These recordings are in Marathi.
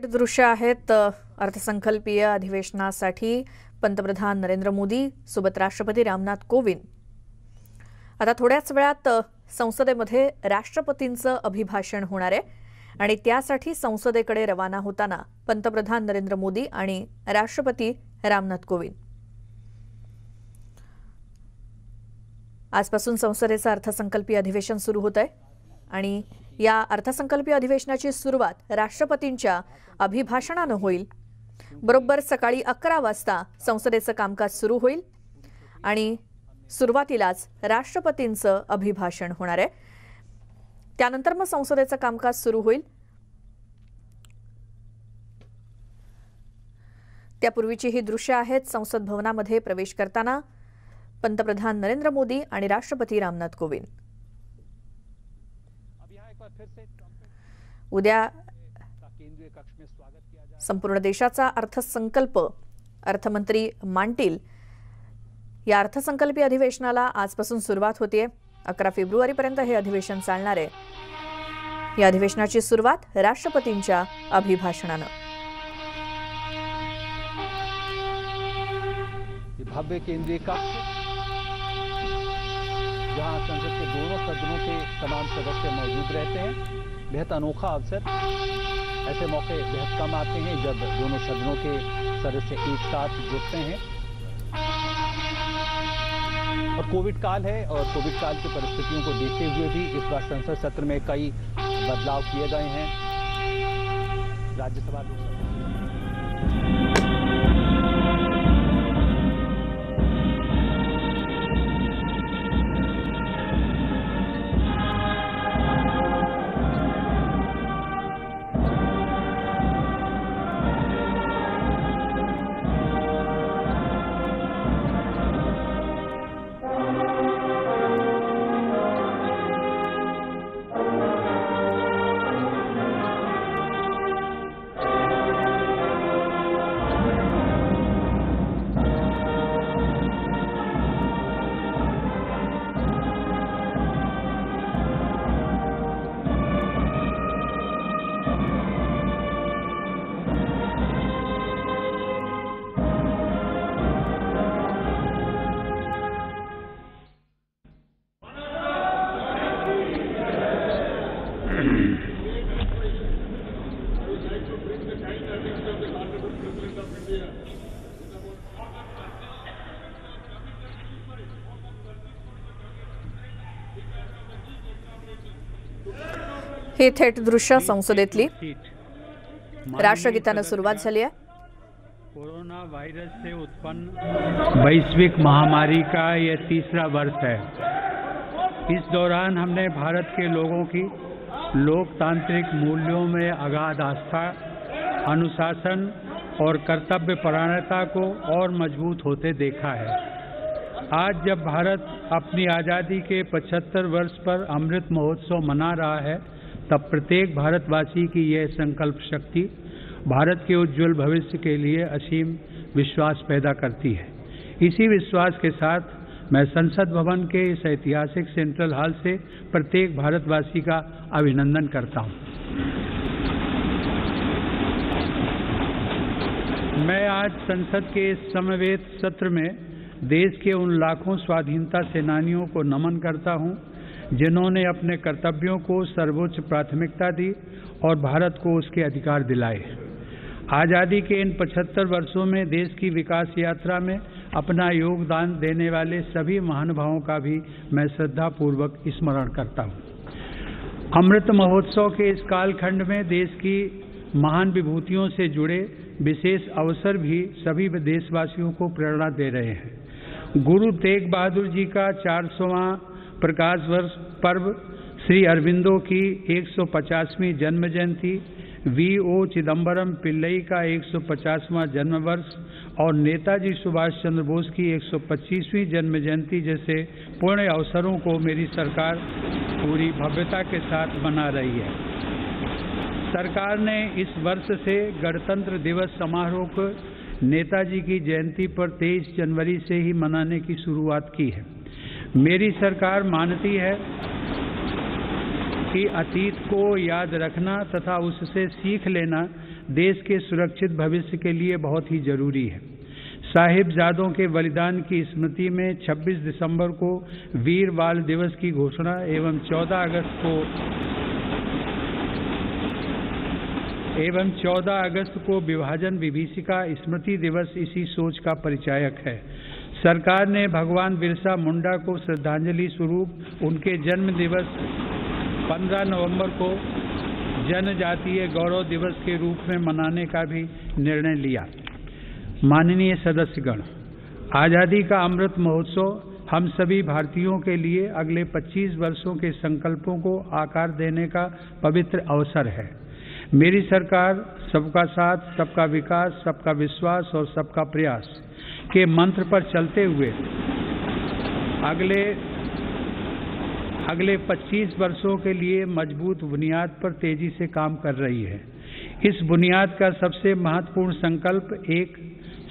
दृश्य आहेत अर्थसंकल्पीय अधिवेशनासाठी पंतप्रधान नरेंद्र मोदी सोबत राष्ट्रपती रामनाथ कोविंद आता थोड्याच वेळात संसदेमध्ये राष्ट्रपतींचं अभिभाषण होणार आहे आणि त्यासाठी संसदेकडे रवाना होताना पंतप्रधान नरेंद्र मोदी आणि राष्ट्रपती रामनाथ कोविंद आजपासून संसदेचं अर्थसंकल्पीय अधिवेशन सुरू होत आहे आणि या अर्थसंकल्पीय अधिवेशनाची सुरुवात राष्ट्रपतींच्या अभिभाषणाने होईल। बरोबर सकाळी 11 वाजता संसदेचं कामकाज सुरू होईल आणि सुरुवातीलाच राष्ट्रपतींचं अभिभाषण होणार आहे। त्यानंतर मग संसदेचं कामकाज सुरू होईल। त्यापूर्वीची ही दृश्य आहेत संसद भवनामध्ये प्रवेश करताना पंतप्रधान नरेंद्र मोदी आणि राष्ट्रपती रामनाथ कोविंद। उद्या संपूर्ण देशाचा अर्थसंकल्प अर्थमंत्री मांडतील। या अर्थसंकल्पीय अधिवेशनाला आजपासून सुरुवात होते। 11 फेब्रुवारीपर्यंत हे अधिवेशन चालणार आहे। या अधिवेशनाची सुरुवात राष्ट्रपतींच्या अभिभाषणाने। भव्य केंद्रीय कक्ष जहां संसद के दोनों सदनों के तमाम सदस्य मौजूद रहते हैं। बेहद अनोखा अवसर, ऐसे मौके बेहद कम आते हैं जब दोनों सदनों के सदस्य एक साथ जुटते हैं। और कोविड काल है और कोविड काल की परिस्थितियों को देखते हुए भी इस बार संसद सत्र में कई बदलाव किए गए हैं। राज्यसभा हे थेट दृश्य संसदेतली राष्ट्रगीताने सुरुवात झाली आहे। कोरोना वायरस से उत्पन्न वैश्विक महामारी का यह तीसरा वर्ष है। इस दौरान हमने भारत के लोगों की लोकतांत्रिक मूल्यों में अगाध आस्था, अनुशासन और कर्तव्यपरायणता को और मजबूत होते देखा है। आज जब भारत अपनी आज़ादी के 75 वर्ष पर अमृत महोत्सव मना रहा है, तब प्रत्येक भारतवासी की यह संकल्प शक्ति भारत के उज्जवल भविष्य के लिए असीम विश्वास पैदा करती है। इसी विश्वास के साथ मैं संसद भवन के इस ऐतिहासिक सेंट्रल हॉल से प्रत्येक भारतवासी का अभिनंदन करता हूं। मैं आज संसद के इस समवेत सत्र में देश के उन लाखों स्वाधीनता सेनानियों को नमन करता हूं जिन्होंने अपने कर्तव्यों को सर्वोच्च प्राथमिकता दी और भारत को उसके अधिकार दिलाए। आज़ादी के इन 75 वर्षों में देश की विकास यात्रा में अपना योगदान देने वाले सभी महानुभावों का भी मैं श्रद्धापूर्वक स्मरण करता हूँ। अमृत महोत्सव के इस कालखंड में देश की महान विभूतियों से जुड़े विशेष अवसर भी सभी देशवासियों को प्रेरणा दे रहे हैं। गुरु तेग बहादुर जी का 400वां प्रकाश वर्ष पर्व, श्री अरविंदो की 150वीं जन्म जयंती, V.O. चिदम्बरम पिल्लई का 150वां जन्म वर्ष और नेताजी सुभाष चंद्र बोस की 125वीं जन्म जयंती जैसे पुण्य अवसरों को मेरी सरकार पूरी भव्यता के साथ मना रही है। सरकार ने इस वर्ष से गणतंत्र दिवस समारोह को नेताजी की जयंती पर 23 जनवरी से ही मनाने की शुरुआत की है। मेरी सरकार मानती है कि अतीत को याद रखना तथा उससे सीख लेना देश के सुरक्षित भविष्य के लिए बहुत ही जरूरी है। साहिबजादों के बलिदान की स्मृति में 26 दिसंबर को वीर बाल दिवस की घोषणा एवं 14 अगस्त को विभाजन विभीषिका स्मृति दिवस इसी सोच का परिचायक है। सरकार ने भगवान बिरसा मुंडा को श्रद्धांजलि स्वरूप उनके जन्म दिवस 15 नवंबर को जनजातीय गौरव दिवस के रूप में मनाने का भी निर्णय लिया। माननीय सदस्यगण, आजादी का अमृत महोत्सव हम सभी भारतीयों के लिए अगले 25 वर्षों के संकल्पों को आकार देने का पवित्र अवसर है। मेरी सरकार सबका साथ, सबका विकास, सबका विश्वास और सबका प्रयास के मंत्र पर चलते हुए अगले 25 वर्षों के लिए मजबूत बुनियाद पर तेजी से काम कर रही है। इस बुनियाद का सबसे महत्वपूर्ण संकल्प एक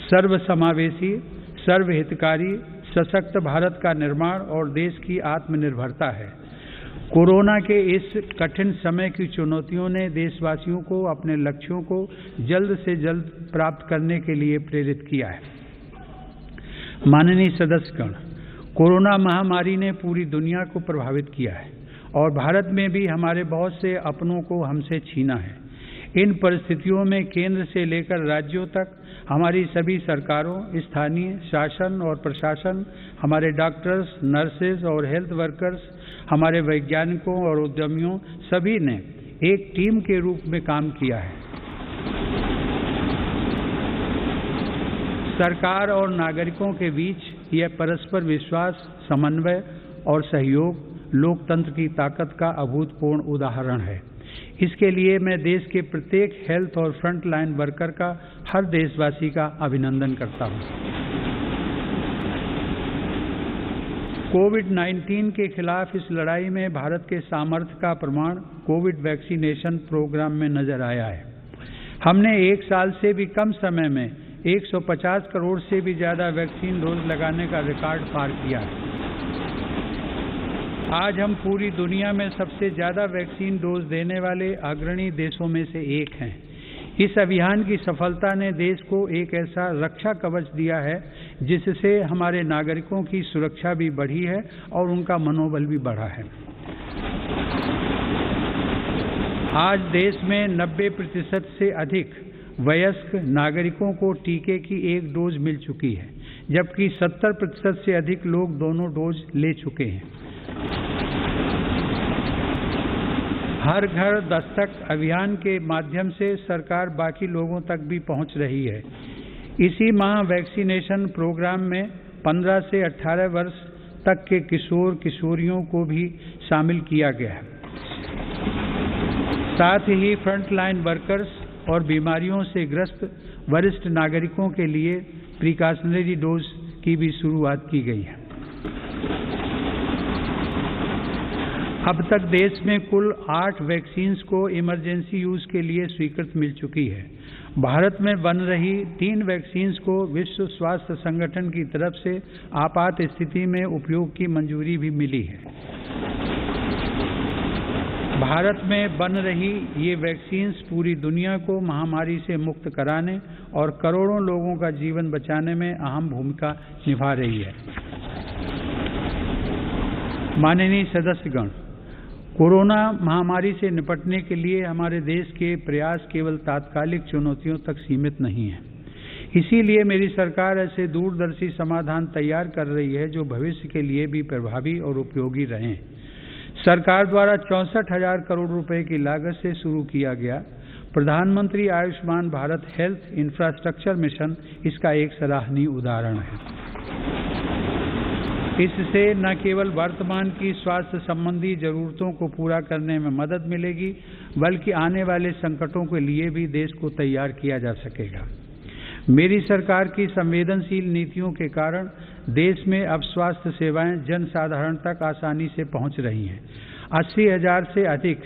सर्वसमावेशी, सर्वहितकारी, सशक्त भारत का निर्माण और देश की आत्मनिर्भरता है। कोरोना के इस कठिन समय की चुनौतियों ने देशवासियों को अपने लक्ष्यों को जल्द से जल्द प्राप्त करने के लिए प्रेरित किया है। माननीय सदस्यगण, कोरोना महामारी ने पूरी दुनिया को प्रभावित किया है और भारत में भी हमारे बहुत से अपनों को हमसे छीना है। इन परिस्थितियों में केंद्र से लेकर राज्यों तक हमारी सभी सरकारों, स्थानीय शासन और प्रशासन, हमारे डॉक्टर्स, नर्सेज और हेल्थ वर्कर्स, हमारे वैज्ञानिकों और उद्यमियों सभी ने एक टीम के रूप में काम किया है। सरकार और नागरिकों के बीच यह परस्पर विश्वास, समन्वय और सहयोग लोकतंत्र की ताकत का अभूतपूर्व उदाहरण है। इसके लिए मैं देश के प्रत्येक हेल्थ और फ्रंट लाइन वर्कर का, हर देशवासी का अभिनंदन करता हूं। कोविड-19 के खिलाफ इस लड़ाई में भारत के सामर्थ्य का प्रमाण कोविड वैक्सीनेशन प्रोग्राम में नजर आया है। हमने 1 साल से भी कम समय में 150 करोड़ से भी ज्यादा वैक्सीन डोज लगाने का रिकॉर्ड पार किया है। आज हम पूरी दुनिया में सबसे ज्यादा वैक्सीन डोज देने वाले अग्रणी देशों में से एक हैं। इस अभियान की सफलता ने देश को एक ऐसा रक्षा कवच दिया है जिससे हमारे नागरिकों की सुरक्षा भी बढ़ी है और उनका मनोबल भी बढ़ा है। आज देश में 90% से अधिक वयस्क नागरिकों को टीके की 1 डोज मिल चुकी है, जबकि 70% से अधिक लोग दोनों डोज ले चुके हैं। हर घर दस्तक अभियान के माध्यम से सरकार बाकी लोगों तक भी पहुंच रही है। इसी माह वैक्सीनेशन प्रोग्राम में 15 से 18 वर्ष तक के किशोर किशोरियों को भी शामिल किया गया है। साथ ही फ्रंट लाइन वर्कर्स और बीमारियों से ग्रस्त वरिष्ठ नागरिकों के लिए प्रिकॉशनरी डोज की भी शुरुआत की गई है। अब तक देश में कुल 8 वैक्सीन्स को इमरजेंसी यूज के लिए स्वीकृति मिल चुकी है। भारत में बन रही 3 वैक्सीन्स को विश्व स्वास्थ्य संगठन की तरफ से आपात स्थिति में उपयोग की मंजूरी भी मिली है। भारत में बन रही ये वैक्सीन्स पूरी दुनिया को महामारी से मुक्त कराने और करोड़ों लोगों का जीवन बचाने में अहम भूमिका निभा रही है। माननीय सदस्यगण, कोरोना महामारी से निपटने के लिए हमारे देश के प्रयास केवल तात्कालिक चुनौतियों तक सीमित नहीं है। इसीलिए मेरी सरकार ऐसे दूरदर्शी समाधान तैयार कर रही है जो भविष्य के लिए भी प्रभावी और उपयोगी रहें। सरकार द्वारा 64,000 करोड़ रुपए की लागत से शुरू किया गया प्रधानमंत्री Ayushman Bharat health infrastructure mission इसका एक सराहनीय उदाहरण है। इससे न केवल वर्तमान की स्वास्थ्य संबंधी जरूरतों को पूरा करने में मदद मिलेगी, बल्कि आने वाले संकटों के लिए भी देश को तैयार किया जा सकेगा। मेरी सरकार की संवेदनशील नीतियों के कारण देश में अब स्वास्थ्य सेवाएं जन साधारण तक आसानी से पहुंच रही हैं। 80,000 से अधिक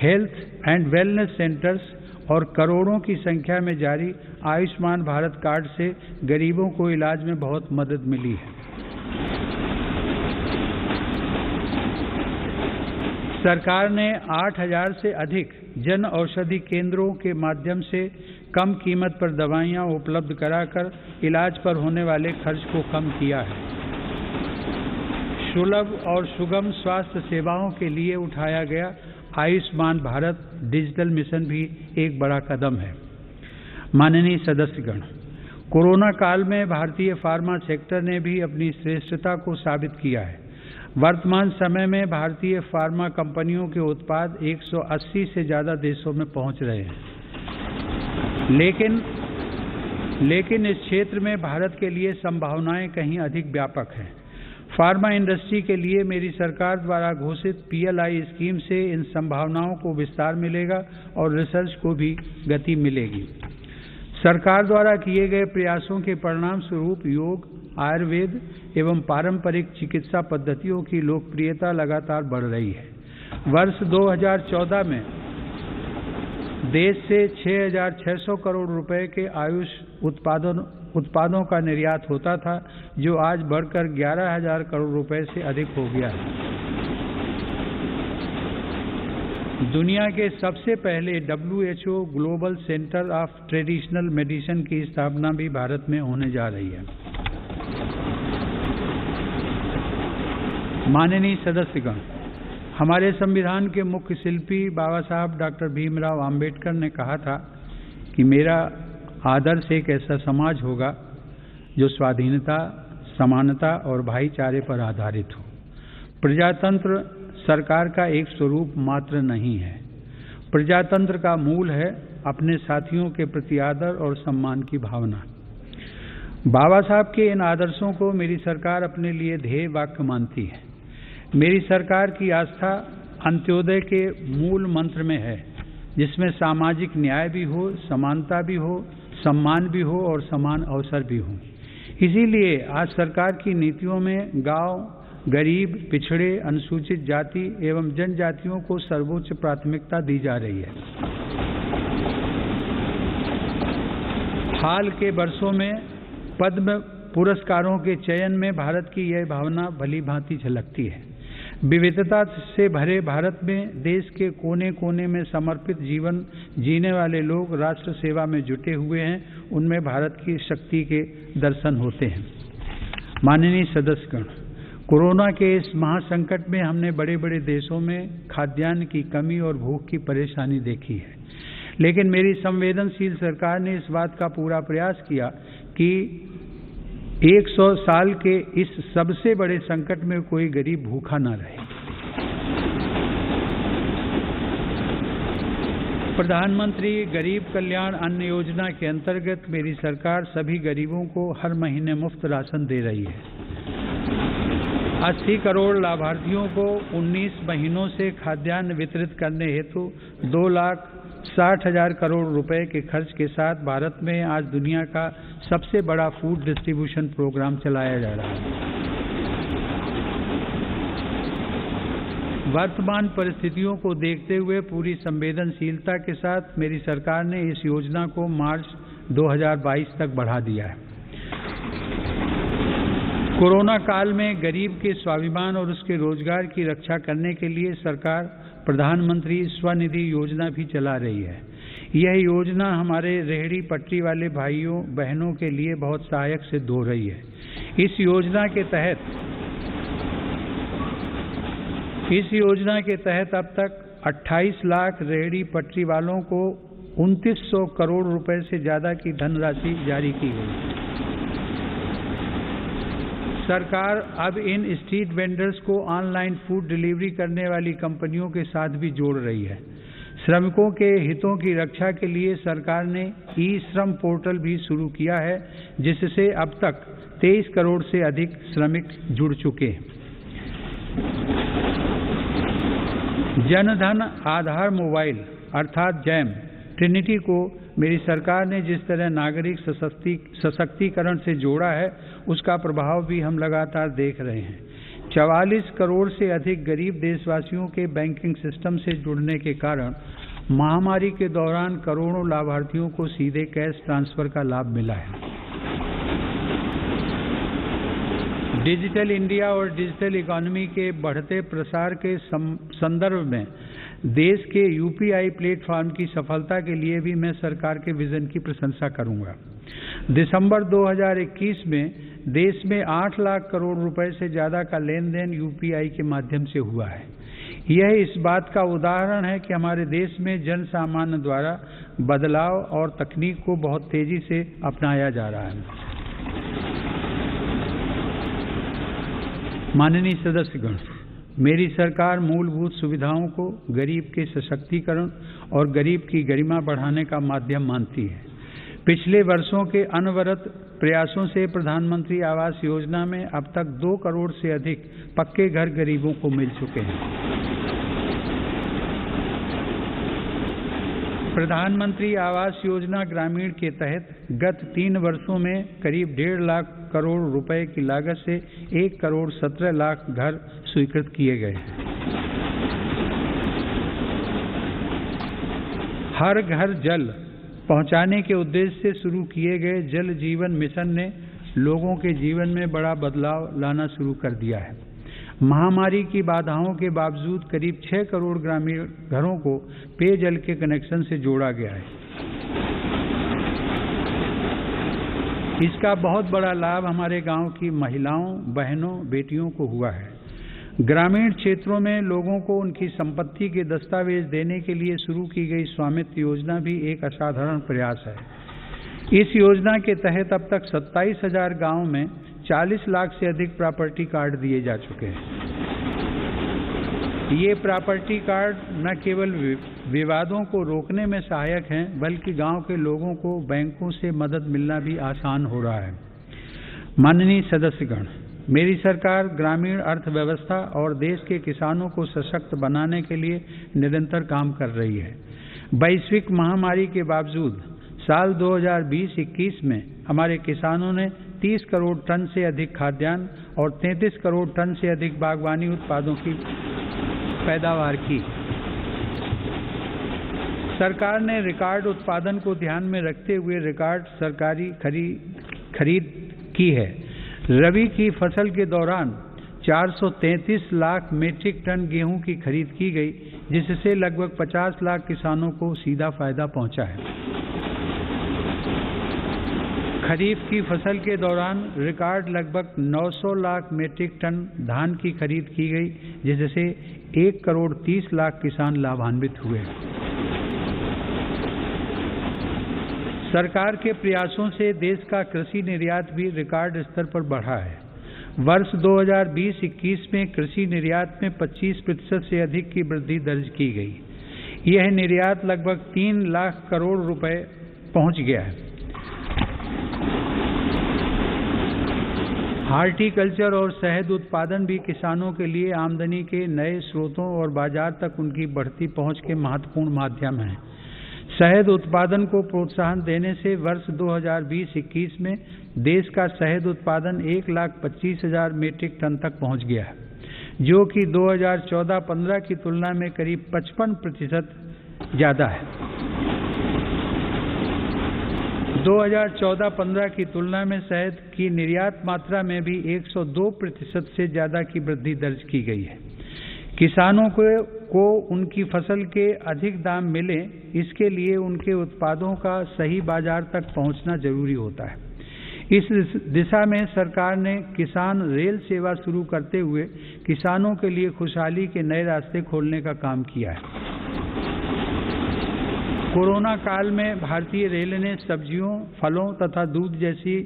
हेल्थ एंड वेलनेस सेंटर्स और करोड़ों की संख्या में जारी आयुष्मान भारत कार्ड से गरीबों को इलाज में बहुत मदद मिली है। सरकार ने 8,000 से अधिक जन औषधि केंद्रों के माध्यम से कम कीमत पर दवाइयां उपलब्ध कराकर इलाज पर होने वाले खर्च को कम किया है। सुलभ और सुगम स्वास्थ्य सेवाओं के लिए उठाया गया आयुष्मान भारत डिजिटल मिशन भी एक बड़ा कदम है। माननीय सदस्यगण, कोरोना काल में भारतीय फार्मा सेक्टर ने भी अपनी श्रेष्ठता को साबित किया है। वर्तमान समय में भारतीय फार्मा कंपनियों के उत्पाद 180 से ज्यादा देशों में पहुंच रहे हैं। लेकिन इस क्षेत्र में भारत के लिए संभावनाएं कहीं अधिक व्यापक हैं। फार्मा इंडस्ट्री के लिए मेरी सरकार द्वारा घोषित PLI स्कीम से इन संभावनाओं को विस्तार मिलेगा और रिसर्च को भी गति मिलेगी। सरकार द्वारा किए गए प्रयासों के परिणाम स्वरूप योग, आयुर्वेद एवं पारंपरिक चिकित्सा पद्धतियों की लोकप्रियता लगातार बढ़ रही है। वर्ष 2014 में देश से 6,600 करोड़ रुपए के आयुष उत्पादों का निर्यात होता था, जो आज बढ़कर 11,000 करोड़ रुपए से अधिक हो गया है। दुनिया के सबसे पहले WHO global centre of traditional medicine की स्थापना भी भारत में होने जा रही है। माननीय सदस्यगण, हमारे संविधान के मुख्य शिल्पी बाबा साहब डॉक्टर भीमराव आम्बेडकर ने कहा था कि मेरा आदर्श एक ऐसा समाज होगा जो स्वाधीनता, समानता और भाईचारे पर आधारित हो। प्रजातंत्र सरकार का एक स्वरूप मात्र नहीं है। प्रजातंत्र का मूल है अपने साथियों के प्रति आदर और सम्मान की भावना। बाबा साहब के इन आदर्शों को मेरी सरकार अपने लिए ध्येय वाक्य मानती है। मेरी सरकार की आस्था अंत्योदय के मूल मंत्र में है, जिसमें सामाजिक न्याय भी हो, समानता भी हो, सम्मान भी हो और समान अवसर भी हो। इसीलिए आज सरकार की नीतियों में गांव, गरीब, पिछड़े, अनुसूचित जाति एवं जनजातियों को सर्वोच्च प्राथमिकता दी जा रही है। हाल के वर्षों में पद्म पुरस्कारों के चयन में भारत की यह भावना भली भांति झलकती है। विविधता से भरे भारत में देश के कोने कोने में समर्पित जीवन जीने वाले लोग राष्ट्र सेवा में जुटे हुए हैं। उनमें भारत की शक्ति के दर्शन होते हैं। माननीय सदस्यगण, कोरोना के इस महासंकट में हमने बड़े बड़े देशों में खाद्यान्न की कमी और भूख की परेशानी देखी है, लेकिन मेरी संवेदनशील सरकार ने इस बात का पूरा प्रयास किया कि 100 साल के इस सबसे बड़े संकट में कोई गरीब भूखा न रहे। प्रधानमंत्री गरीब कल्याण अन्न योजना के अंतर्गत मेरी सरकार सभी गरीबों को हर महीने मुफ्त राशन दे रही है। 80 करोड़ लाभार्थियों को 19 महीनों से खाद्यान्न वितरित करने हेतु 2,60,000 करोड़ रुपए के खर्च के साथ भारत में आज दुनिया का सबसे बड़ा फूड डिस्ट्रीब्यूशन प्रोग्राम चलाया जा रहा है। वर्तमान परिस्थितियों को देखते हुए पूरी संवेदनशीलता के साथ मेरी सरकार ने इस योजना को मार्च 2022 तक बढ़ा दिया है। कोरोना काल में गरीब के स्वाभिमान और उसके रोजगार की रक्षा करने के लिए सरकार प्रधानमंत्री स्वनिधि योजना भी चला रही है। यह योजना हमारे रेहड़ी पटरी वाले भाइयों बहनों के लिए बहुत सहायक सिद्ध हो रही है। इस योजना के तहत अब तक 28 लाख रेहड़ी पटरी वालों को 2900 करोड़ रुपए से ज्यादा की धनराशि जारी की गई। सरकार अब इन स्ट्रीट वेंडर्स को ऑनलाइन फूड डिलीवरी करने वाली कंपनियों के साथ भी जोड़ रही है। श्रमिकों के हितों की रक्षा के लिए सरकार ने ई-श्रम पोर्टल भी शुरू किया है, जिससे अब तक 23 करोड़ से अधिक श्रमिक जुड़ चुके हैं। जनधन आधार मोबाइल अर्थात जैम ट्रिनिटी को मेरी सरकार ने जिस तरह नागरिक सशक्तिकरण से जोड़ा है, उसका प्रभाव भी हम लगातार देख रहे हैं। 44 करोड़ से अधिक गरीब देशवासियों के बैंकिंग सिस्टम से जुड़ने के कारण महामारी के दौरान करोड़ों लाभार्थियों को सीधे कैश ट्रांसफर का लाभ मिला है। डिजिटल इंडिया और डिजिटल इकोनॉमी के बढ़ते प्रसार के संदर्भ में देश के यूपीआई प्लेटफॉर्म की सफलता के लिए भी मैं सरकार के विजन की प्रशंसा करूंगा। दिसंबर 2021 में देश में 8 लाख करोड़ रुपए से ज्यादा का लेन देन यूपीआई के माध्यम से हुआ है। यह इस बात का उदाहरण है कि हमारे देश में जन सामान्य द्वारा बदलाव और तकनीक को बहुत तेजी से अपनाया जा रहा है। माननीय सदस्यगण, मेरी सरकार मूलभूत सुविधाओं को गरीब के सशक्तिकरण और गरीब की गरिमा बढ़ाने का माध्यम मानती है। पिछले वर्षों के अनवरत प्रयासों से प्रधानमंत्री आवास योजना में अब तक 2 करोड़ से अधिक पक्के घर गरीबों को मिल चुके हैं। प्रधानमंत्री आवास योजना ग्रामीण के तहत गत 3 वर्षों में करीब 1.5 लाख करोड़ रुपए की लागत से 1 करोड़ 17 लाख घर स्वीकृत किए गए हैं। हर घर जल पहुंचाने के उद्देश्य से शुरू किए गए जल जीवन मिशन ने लोगों के जीवन में बड़ा बदलाव लाना शुरू कर दिया है। महामारी की बाधाओं के बावजूद करीब 6 करोड़ ग्रामीण घरों को पेयजल के कनेक्शन से जोड़ा गया है। इसका बहुत बड़ा लाभ हमारे गांव की महिलाओं, बहनों, बेटियों को हुआ है। ग्रामीण क्षेत्रों में लोगों को उनकी संपत्ति के दस्तावेज देने के लिए शुरू की गई स्वामित्व योजना भी एक असाधारण प्रयास है। इस योजना के तहत अब तक 27,000 गांवों में 40 लाख से अधिक प्रॉपर्टी कार्ड दिए जा चुके हैं। ये प्रॉपर्टी कार्ड न केवल विवादों को रोकने में सहायक हैं, बल्कि गांव के लोगों को बैंकों से मदद मिलना भी आसान हो रहा है। माननीय सदस्यगण, मेरी सरकार ग्रामीण अर्थव्यवस्था और देश के किसानों को सशक्त बनाने के लिए निरंतर काम कर रही है। वैश्विक महामारी के बावजूद साल 2020-21 में हमारे किसानों ने 30 करोड़ टन से अधिक खाद्यान्न और 33 करोड़ टन से अधिक बागवानी उत्पादों की पैदावार की। सरकार ने रिकॉर्ड उत्पादन को ध्यान में रखते हुए रिकॉर्ड सरकारी खरीद की है। रबी की फसल के दौरान 433 लाख मीट्रिक टन गेहूं की खरीद की गई, जिससे लगभग 50 लाख किसानों को सीधा फायदा पहुंचा है। खरीफ की फसल के दौरान रिकॉर्ड लगभग 900 लाख मीट्रिक टन धान की खरीद की गई, जिससे 1 करोड़ 30 लाख किसान लाभान्वित हुए। सरकार के प्रयासों से देश का कृषि निर्यात भी रिकॉर्ड स्तर पर बढ़ा है। वर्ष 2020-21 में कृषि निर्यात में 25% से अधिक की वृद्धि दर्ज की गई। यह निर्यात लगभग 3 लाख करोड़ रुपए पहुंच गया है। हार्टिकल्चर और शहद उत्पादन भी किसानों के लिए आमदनी के नए स्रोतों और बाजार तक उनकी बढ़ती पहुंच के महत्वपूर्ण माध्यम हैं। शहद उत्पादन को प्रोत्साहन देने से वर्ष 2020-21 में देश का शहद उत्पादन 1,25,000 मीट्रिक टन तक पहुंच गया है, जो कि 2014-15 की तुलना में करीब 55% ज़्यादा है। 2014-15 की तुलना में शहद की निर्यात मात्रा में भी 102% से ज़्यादा की वृद्धि दर्ज की गई है। किसानों को उनकी फसल के अधिक दाम मिले, इसके लिए उनके उत्पादों का सही बाजार तक पहुंचना जरूरी होता है। इस दिशा में सरकार ने किसान रेल सेवा शुरू करते हुए किसानों के लिए खुशहाली के नए रास्ते खोलने का काम किया है। कोरोना काल में भारतीय रेल ने सब्जियों, फलों तथा दूध जैसी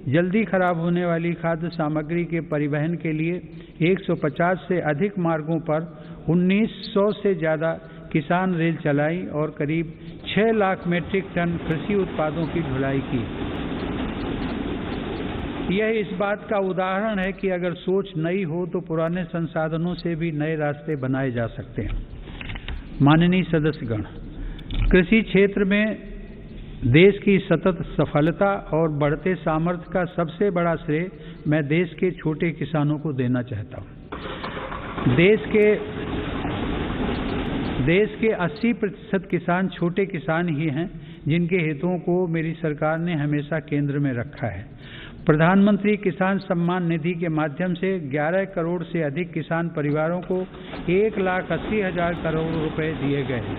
जल्दी खराब होने वाली खाद्य सामग्री के परिवहन के लिए 150 से अधिक मार्गों पर 1900 से ज़्यादा किसान रेल चलाई और करीब 6 लाख मीट्रिक टन कृषि उत्पादों की ढुलाई की। यह इस बात का उदाहरण है कि अगर सोच नई हो तो पुराने संसाधनों से भी नए रास्ते बनाए जा सकते हैं। माननीय सदस्यगण, कृषि क्षेत्र में देश की सतत सफलता और बढ़ते सामर्थ्य का सबसे बड़ा श्रेय मैं देश के छोटे किसानों को देना चाहता हूं। देश के 80% किसान छोटे किसान ही हैं, जिनके हितों को मेरी सरकार ने हमेशा केंद्र में रखा है। प्रधानमंत्री किसान सम्मान निधि के माध्यम से 11 करोड़ से अधिक किसान परिवारों को 1,80,000 करोड़ रुपए दिए गए हैं।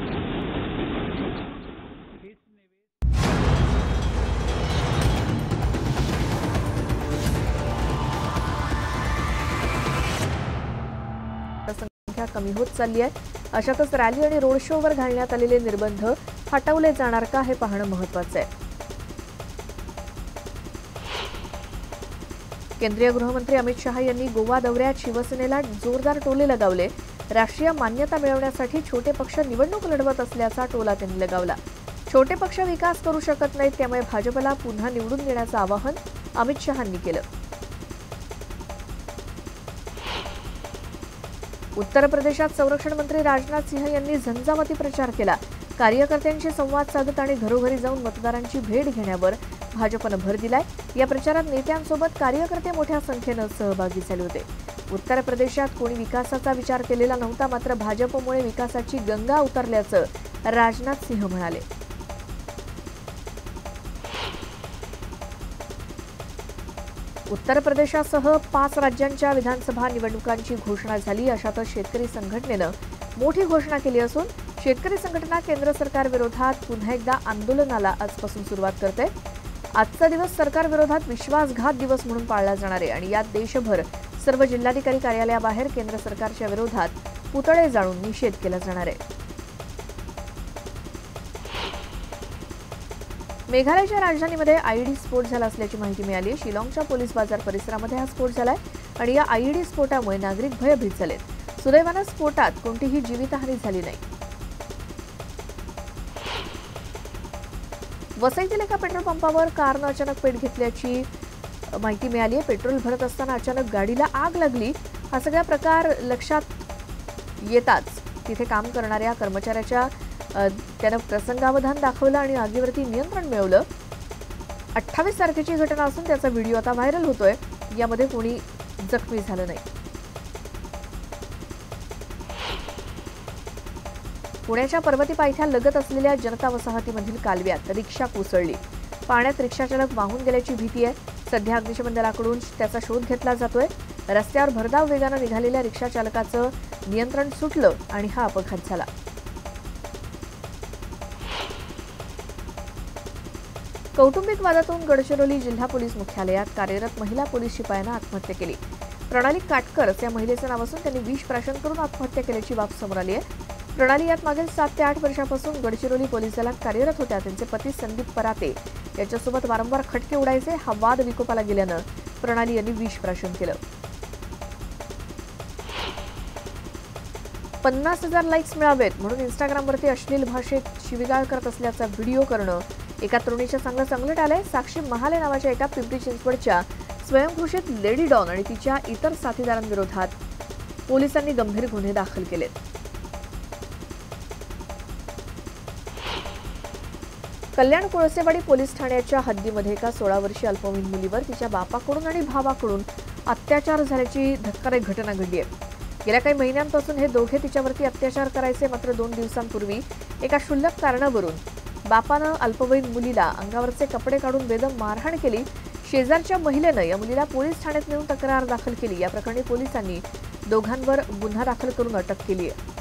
संख्या कमी होत चालली आहे। अशातच रॅली आणि रोड शोवर घालण्यात आलेले निर्बंध हटवले जाणार का हे पाहणं महत्त्वाचं आहे। केंद्रीय गृहमंत्री अमित शहा यांनी गोवा दौऱ्यात शिवसेनेला जोरदार टोले लगावले। राष्ट्रीय मान्यता मिळवण्यासाठी छोटे पक्ष निवडणूक लढवत असल्याचा टोला त्यांनी लगावला। छोटे पक्ष विकास करू शकत नाहीत, त्यामुळे भाजपला पुन्हा निवडून देण्याचं आवाहन अमित शहांनी केलं। उत्तर प्रदेशात संरक्षण मंत्री राजनाथ सिंह यांनी झंझावाती प्रचार केला। कार्यकर्त्यांशी संवाद साधत आणि घरोघरी जाऊन मतदारांची भेट घेण्यावर भाजपनं भर दिलाय। या प्रचारात नेत्यांसोबत कार्यकर्ते मोठ्या संख्येनं सहभागी झाले होते। उत्तर प्रदेशात कोणी विकासाचा विचार केलेला नव्हता, मात्र भाजपमुळे विकासाची गंगा उतरल्याचं राजनाथ सिंह म्हणाले। उत्तर प्रदेशासह 5 राज्यांच्या विधानसभा निवडणुकांची घोषणा झाली। अशातच शेतकरी संघटनेनं मोठी घोषणा केली असून शेतकरी संघटना केंद्र सरकार विरोधात पुन्हा एकदा आंदोलनाला आजपासून सुरुवात करते। आजचा दिवस सरकार विरोधात विश्वासघात दिवस म्हणून पाळला जाणार आहे आणि यात देशभर सर्व जिल्हाधिकारी कार्यालयाबाहेर केंद्र सरकारच्या विरोधात पुतळे जाळून निषेध केला जाणार आहे। मेघालयच्या राजधानीमध्ये आयईडी स्फोट झाला असल्याची माहिती मिळाली आहे। शिलाँगच्या पोलीस बाजार परिसरामध्ये हा स्फोट झालाय आणि या आयईडी स्फोटामुळे नागरिक भयभीत झालेत। सुदैवानं स्फोटात कोणतीही जीवितहानी झाली नाही। वसईतील एका पेट्रोल पंपावर कारनं अचानक पेट घेतल्याची माहिती मिळाली आहे। पेट्रोल भरत असताना अचानक गाडीला आग लागली। हा सगळा प्रकार लक्षात येताच तिथे काम करणाऱ्या कर्मचाऱ्याच्या त्यानं प्रसंगावधान दाखवलं आणि आगीवरती नियंत्रण मिळवलं। 28 तारखेची घटना असून त्याचा व्हिडिओ आता व्हायरल होतोय। यामध्ये कोणी जखमी झालं नाही। पुण्याच्या पर्वती पायथ्या लगत असलेल्या जनता वसाहतीमधील कालव्यात रिक्षा कोसळली। पाण्यात रिक्षाचालक वाहून गेल्याची भीती आहे। सध्या अग्निशमन दलाकडून त्याचा शोध घेतला जातोय। रस्त्यावर भरधाव वेगानं निघालेल्या रिक्षा चालकाचं नियंत्रण सुटलं आणि हा अपघात झाला। कौटुंबिक वादातून गडचिरोली जिल्हा पोलीस मुख्यालयात कार्यरत महिला पोलीस शिपायानं आत्महत्या केली। प्रणाली काटकर या महिलेचं नाव असून त्यांनी विष प्राशन करून आत्महत्या केल्याची बाब समोर आली आहे। प्रणाली यात मागील 7 ते 8 वर्षापासून गडचिरोली पोलीस दलात कार्यरत होत्या। त्यांचे पती संदीप पराते याच्यासोबत वारंवार खटके उडायचे। हा वाद विकोपाला गेल्यानं प्रणाली यांनी विष प्राशन केलं। 50,000 लाईक्स मिळावेत म्हणून इंस्टाग्रामवरती अश्लील भाषेत शिवीगाळ करत असल्याचा व्हिडिओ करणं एका तरुणीच्या चांगलं संकट आलंय। साक्षी महाले नावाच्या एका पिंपरी चिंचवडच्या स्वयंघोषित लेडी डॉन आणि तिच्या इतर साथीदारांविरोधात पोलिसांनी गंभीर गुन्हे दाखल केलेत। कल्याण कोळसेवाडी पोलीस ठाण्याच्या हद्दीमध्ये एका 16 वर्षीय अल्पवयीन मुलीवर तिच्या बापाकडून आणि भावाकडून अत्याचार झाल्याची धक्कादायक घटना घडली आहे। गेल्या काही महिन्यांपासून हे दोघे तिच्यावरती अत्याचार करायचे, मात्र 2 दिवसांपूर्वी एका क्षुल्लक कारणावरून बापानं अल्पवयीन मुलीला अंगावरचे कपडे काढून बेदम मारहाण केली। शेजारच्या महिलेनं या मुलीला पोलीस ठाण्यात नेऊन तक्रार दाखल केली। या प्रकरणी पोलिसांनी दोघांवर गुन्हा दाखल करून अटक केली आहे।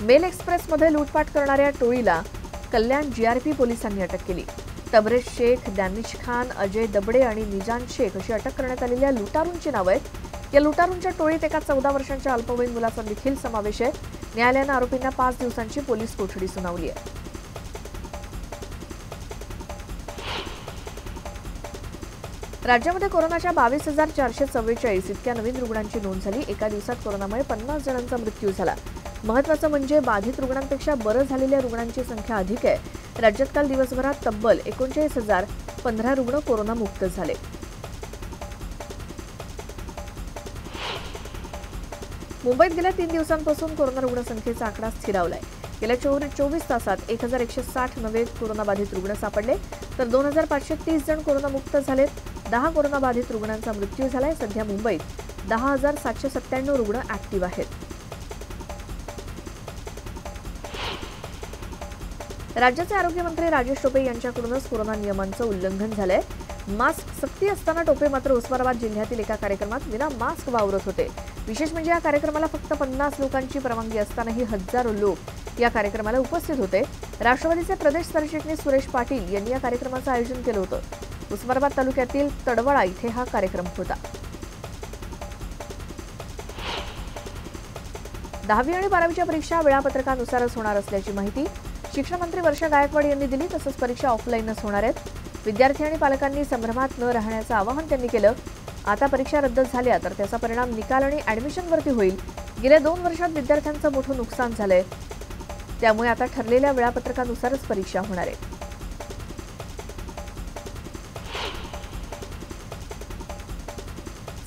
मेल एक्सप्रेसमध्ये लूटपाट करणाऱ्या टोळीला कल्याण जीआरपी पोलिसांनी अटक केली। तबरेज शेख, दॅनिश खान, अजय दबडे आणि निजान शेख अशी अटक करण्यात आलेल्या लुटारूंची नावं आहेत। या लुटारूंच्या टोळीत एका 14 वर्षांच्या अल्पवयीन मुलाचा देखील समावेश आहे। न्यायालयानं आरोपींना 5 दिवसांची पोलीस कोठडी सुनावली आहे। राज्यामध्ये कोरोनाच्या 22,444 इतक्या नवीन रुग्णांची नोंद झाली। एका दिवसात कोरोनामुळे 50 जणांचा मृत्यू झाला। महत्त्वाचं म्हणजे बाधित रुग्णांपेक्षा बरं झालेल्या रुग्णांची संख्या अधिक आहे। राज्यात काल दिवसभरात तब्बल 39,015 रुग्ण कोरोनामुक्त झाले। मुंबईत गेल्या 3 दिवसांपासून कोरोना रुग्णसंख्येचा आकडा स्थिरावलाय। गेल्या 24 तासात 1,160 नवे कोरोनाबाधित रुग्ण सापडले, तर 2,530 जण कोरोनामुक्त झालेत। 10 कोरोनाबाधित रुग्णांचा मृत्यू झालाय। सध्या मुंबईत 10,797 रुग्ण ऍक्टिव्ह आहेत। राज्याचे आरोग्यमंत्री राजेश टोपे यांच्याकडूनच कोरोना नियमांचं उल्लंघन झालंय। मास्क सक्ती असताना टोपे मात्र उस्मानाबाद जिल्ह्यातील एका कार्यक्रमात विना मास्क वावरत होते। विशेष म्हणजे या कार्यक्रमाला फक्त 50 लोकांची परवानगी असतानाही हजारो लोक या कार्यक्रमाला उपस्थित होते। राष्ट्रवादीचे प्रदेश सरचिटणीस सुरेश पाटील यांनी या कार्यक्रमाचं आयोजन केलं होतं। उस्मानाबाद तालुक्यातील तडवळा इथे हा कार्यक्रम होता। 10वी आणि 12वीच्या परीक्षा वेळापत्रकानुसारच होणार असल्याची माहिती शिक्षण मंत्री वर्षा गायकवाड यांनी दिली। तसंच परीक्षा ऑफलाईनच होणार आहेत। विद्यार्थी आणि पालकांनी संभ्रमात न राहण्याचं आवाहन त्यांनी केलं। आता परीक्षा रद्द झाल्या तर त्याचा परिणाम निकाल आणि ऍडमिशनवरती होईल। गेल्या 2 वर्षात विद्यार्थ्यांचं मोठं नुकसान झालंय, त्यामुळे आता ठरलेल्या वेळापत्रकानुसारच परीक्षा होणार आहे।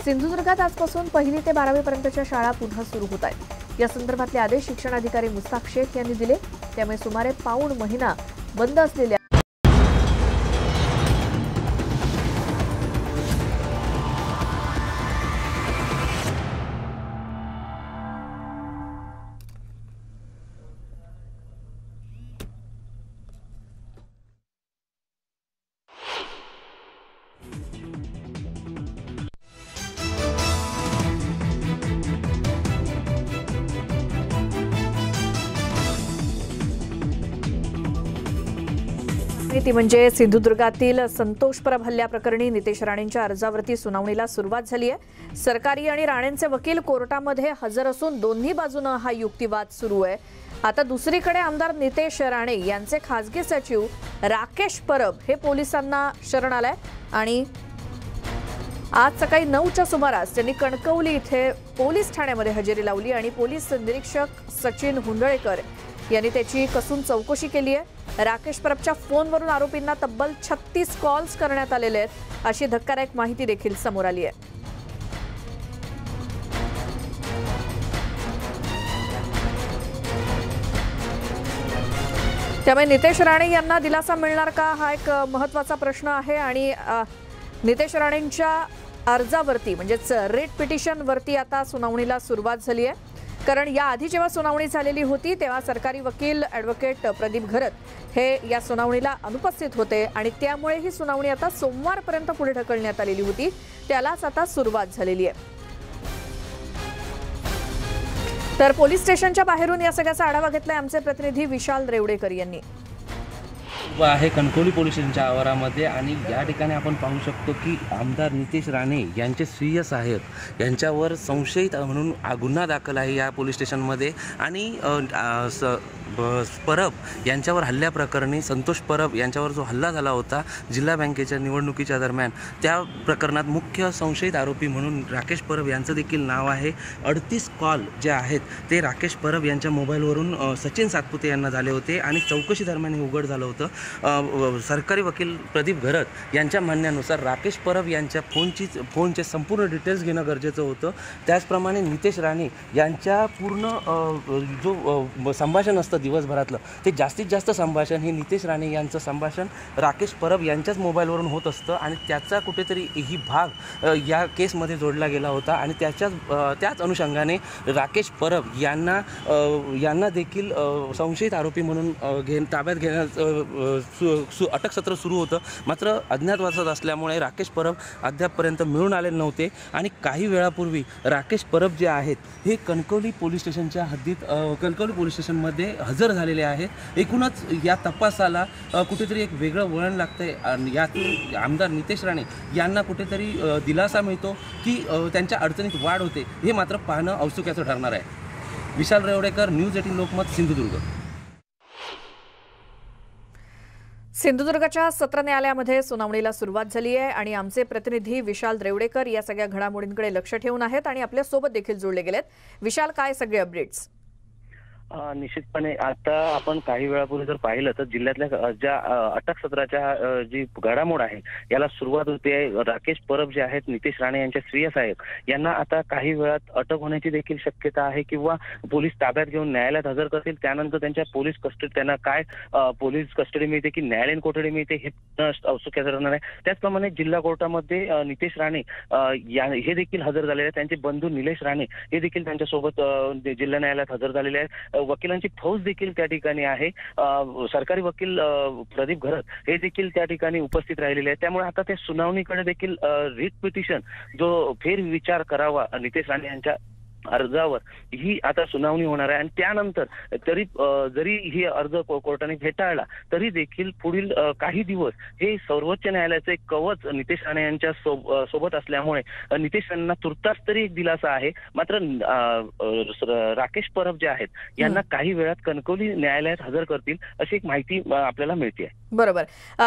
सिंधुदुर्गात आजपासून 1ली ते 12वी पर्यंतच्या शाळा पुन्हा सुरू होत आहेत। या संदर्भातले आदेश शिक्षणाधिकारी मुस्ताक शेख यांनी दिले। त्यामुळे सुमारे पाऊण महिना बंद असलेल्या ती म्हणजे सिंधुदुर्गातील संतोष परब हल्ल्याप्रकरणी नितेश राणेंच्या अर्जावरती सुनावणीला सुरुवात झाली आहे। सरकारी आणि राणेंचे वकील कोर्टामध्ये हजर असून दोन्ही बाजूने हा युक्तिवाद सुरू आहे। आता दुसरीकडे आमदार नितेश राणे यांचे खासगी सचिव राकेश परब हे पोलिसांना शरण आलाय आणि आज सकाळी 9च्या सुमारास त्यांनी कणकवली इथे पोलीस ठाण्यामध्ये हजेरी लावली आणि पोलीस निरीक्षक सचिन हुंदळेकर यांनी त्याची कसून चौकशी केली आहे। राकेश परबच्या फोनवरून आरोपींना तब्बल 36 कॉल्स करण्यात आलेले आहेत, अशी धक्कादायक माहिती देखील समोर आली आहे। त्यामुळे नितेश राणे यांना दिलासा मिळणार का हा एक महत्त्वाचा प्रश्न आहे आणि नितेश राणेंच्या अर्जावरती म्हणजेच रेट पिटिशनवरती आता सुनावणीला सुरुवात झाली आहे। कारण याआधी जेव्हा सुनावणी झालेली होती तेव्हा सरकारी वकील ॲडव्होकेट प्रदीप घरत हे या सुनावणीला अनुपस्थित होते आणि त्यामुळे ही सुनावणी आता सोमवारपर्यंत पुढे ढकलण्यात आलेली होती। त्यालाच आता सुरुवात झालेली आहे। तर पोलीस स्टेशनच्या बाहेरून या सगळ्याचा आढावा घेतलाय आमचे प्रतिनिधी विशाल रेवडेकर यांनी। आहे कणकवली पोलीस स्टेशनच्या आवारामध्ये आणि या ठिकाणी आपण पाहू शकतो की आमदार नितेश राणे यांचे स्वीय सहाय्यक यांच्यावर संशयित म्हणून गुन्हा दाखल आहे या पोलीस स्टेशनमध्ये आणि परब यांच्यावर हल्ल्याप्रकरणी संतोष परब यांच्यावर जो हल्ला झाला होता जिल्हा बँकेच्या निवडणुकीच्या दरम्यान त्या प्रकरणात मुख्य संशयित आरोपी म्हणून राकेश परब यांचं देखील नाव आहे। 38 कॉल जे आहेत ते राकेश परब यांच्या मोबाईलवरून सचिन सातपुते यांना झाले होते आणि चौकशी दरम्यान हे उघड झालं होतं। सरकारी वकील प्रदीप घरत यांच्या म्हणण्यानुसार राकेश परब यांच्या फोनचे संपूर्ण डिटेल्स घेणं गरजेचं होतं। त्याचप्रमाणे नितेश राणे यांच्या पूर्ण जो संभाषण असतं दिवसभरातलं ते जास्तीत जास्त संभाषण हे नितेश राणे यांचं संभाषण राकेश परब यांच्याच मोबाईलवरून होत असतं आणि त्याचा कुठेतरी ही भाग या केसमध्ये जोडला गेला होता आणि त्याच अनुषंगाने राकेश परब यांना देखील संशयित आरोपी म्हणून ताब्यात घेण्यास अटक सत्र सुरू होतं। मात्र अज्ञातवासात असल्यामुळे राकेश परब अद्यापपर्यंत मिळून आलेले नव्हते आणि काही वेळापूर्वी राकेश परब जे आहेत हे कणकवली पोलीस स्टेशनच्या हद्दीत कणकवली पोलीस स्टेशनमध्ये हजर झालेले आहेत। एकूणच या तपासाला कुठेतरी एक वेगळं वळण लागतंय आणि यातून आमदार नितेश राणे यांना कुठेतरी दिलासा मिळतो की त्यांच्या अडचणीत वाढ होते हे मात्र पाहणं औत्सुक्याचं ठरणार आहे। विशाल रेवडेकर, न्यूज 18 लोकमत, सिंधुदुर्ग। सिंधुदुर्गच्या सत्र न्यायालयामध्ये सुनावणीला सुरुवात झाली आहे आणि आमचे प्रतिनिधी विशाल रेवडेकर या सगळ्या घडामोडींकडे लक्ष ठेवून आहेत आणि आपल्या सोबत देखील जोडले गेलेत। विशाल, काय सगळे अपडेट्स? निश्चितपणे आता आपण काही वेळापूर्वी जर पाहिलं तर जिल्ह्यातल्या ज्या अटक सत्राच्या जी घडामोड आहे याला सुरुवात होते। राकेश परब जे आहेत नितेश राणे यांचे स्वीय सहाय्यक यांना आता काही वेळात अटक होण्याची देखील शक्यता आहे किंवा पोलीस ताब्यात घेऊन न्यायालयात हजर करतील। त्यानंतर त्यांच्या पोलीस कस्टडी त्यांना काय पोलीस कस्टडी मिळते की न्यायालयीन कोठडी मिळते हे औत्सुक्याचं ठरणार आहे। त्याचप्रमाणे जिल्हा कोर्टामध्ये नितेश राणे हे देखील हजर झालेले आहेत। त्यांचे बंधू निलेश राणे हे देखील त्यांच्यासोबत जिल्हा न्यायालयात हजर झालेले आहेत। वकिलांची फौज देखील त्या ठिकाणी आहे. सरकारी वकील प्रदीप घरत हे देखील त्या ठिकाणी उपस्थित राहिलेले आहेत. त्यामुळे आता त्या सुनावणीकडे देखील रिट पिटिशन जो फेरविचार करावा नितेश राणे यांच्या अर्जावर ही आता सुनावणी होणार आहे. आणि त्यानंतर जरी ही अर्ज कोर्टाने फेटाळला तरी देखील पुढील काही दिवस हे सर्वोच्च न्यायालयाचे एक कवच नितेश राणे यांच्या सोबत असल्यामुळे नितेश राणेंना तुर्तास तरी एक दिलासा आहे. मात्र राकेश परब जे आहेत यांना काही वेळात कणकवली न्यायालयात हजर करतील अशी एक माहिती आपल्याला मिळते. बरोबर.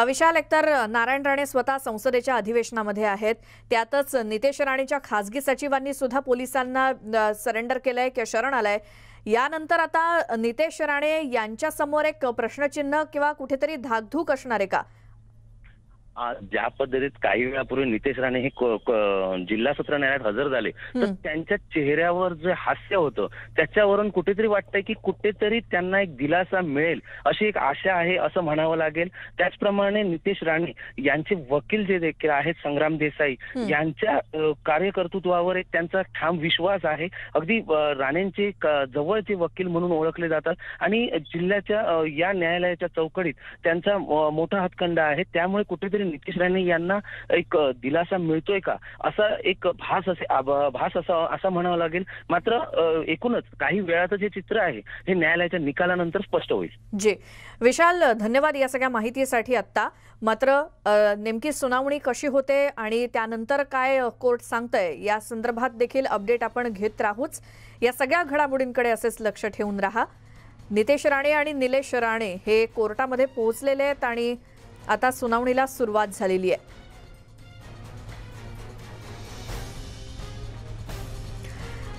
विशाल, एकतर नारायण राणे स्वतः संसदेच्या अधिवेशनामध्ये आहेत, त्यातच नितेश राणेच्या खासगी सचिवांनी सुद्धा पोलिसांना सरेंडर केलंय किंवा शरण आलंय. यानंतर आता नितेश राणे यांच्या समोर एक प्रश्नचिन्ह किंवा कुठेतरी धाकधूक असणार आहे का? ज्या पद्धतीत काही वेळापूर्वी नितेश राणे हे जिल्हा सत्र न्यायालयात हजर झाले तर त्यांच्या चेहऱ्यावर जे हास्य होतं त्याच्यावरून कुठेतरी वाटतंय की कुठेतरी त्यांना एक दिलासा मिळेल अशी एक आशा आहे असं म्हणावं लागेल. त्याचप्रमाणे नितेश राणे यांचे वकील जे देखील आहेत संग्राम देसाई यांच्या कार्यकर्तृत्वावर एक त्यांचा ठाम विश्वास आहे. अगदी राणेंचे जवळचे वकील म्हणून ओळखले जातात आणि जिल्ह्याच्या या न्यायालयाच्या चौकडीत त्यांचा मोठा हातखंडा आहे. त्यामुळे कुठेतरी नितेश राणे यांना एक दिलासा मिळतोय का असा एक भास असा म्हणावा लागेल. मात्र एकूणच काही वेळातच हे चित्र आहे हे न्यायालयाच्या निकालानंतर स्पष्ट होईल. जी विशाल, धन्यवाद या सगळ्या माहितीसाठी. आता मात्र नेमकी सुनावणी कशी होते आणि त्यानंतर काय कोर्ट सांगतंय या संदर्भात देखील अपडेट आपण घेत राहूच. या सगळ्या घडामोडींकडे असेच लक्ष ठेवून राहा. नितेश राणे आणि निलेश राणे हे कोर्टामध्ये पोहोचलेले आहेत आणि आता सुनावणीला सुरुवात झालेली आहे.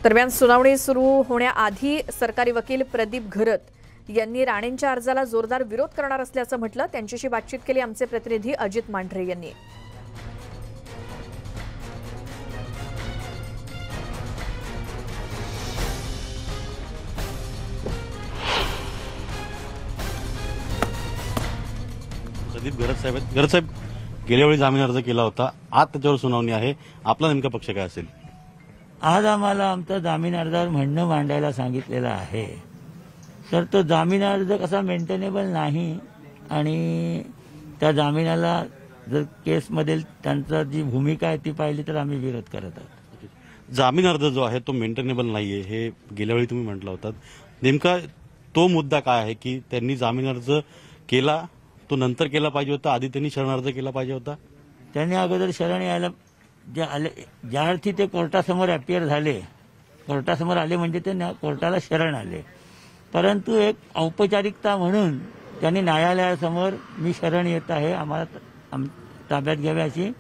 दरम्यान सुनावणी सुरू होण्याआधी सरकारी वकील प्रदीप घरत यांनी राणेंच्या अर्जाला जोरदार विरोध करणार असल्याचं म्हटलं. त्यांच्याशी बातचीत केली आमचे प्रतिनिधी अजित मांढरे यांनी. प्रदीप घरत साहेब गेल्या वेळी जामीन अर्ज केला होता, आज त्याच्यावर सुनावणी आहे. आपला नेमका पक्ष काय असेल? आज आम्हाला आमचा जामीन अर्जावर म्हणणं मांडायला सांगितलेलं आहे. तर तो जामीन अर्ज कसा मेंटेनेबल नाही आणि त्या जामिनाला जर केसमध्ये त्यांचा जी भूमिका आहे ती पाहिली तर आम्ही विरोध करत आहोत. जामीन अर्ज जो आहे तो मेंटेनेबल नाहीये हे गेल्या वेळी तुम्ही म्हटलं होतात. नेमका तो मुद्दा काय आहे की त्यांनी जामीन अर्ज केला तो नंतर केला पाहिजे होता, आधी त्यांनी शरण अर्ज केला पाहिजे होता? त्यांनी अगोदर शरण यायला ज्या अर्थी ते कोर्टासमोर अपियर झाले, कोर्टासमोर आले म्हणजे ते कोर्टाला शरण आले. परंतु एक औपचारिकता म्हणून त्यांनी न्यायालयासमोर मी शरण येत आहे, आम्हाला ताब्यात घ्यावे अशी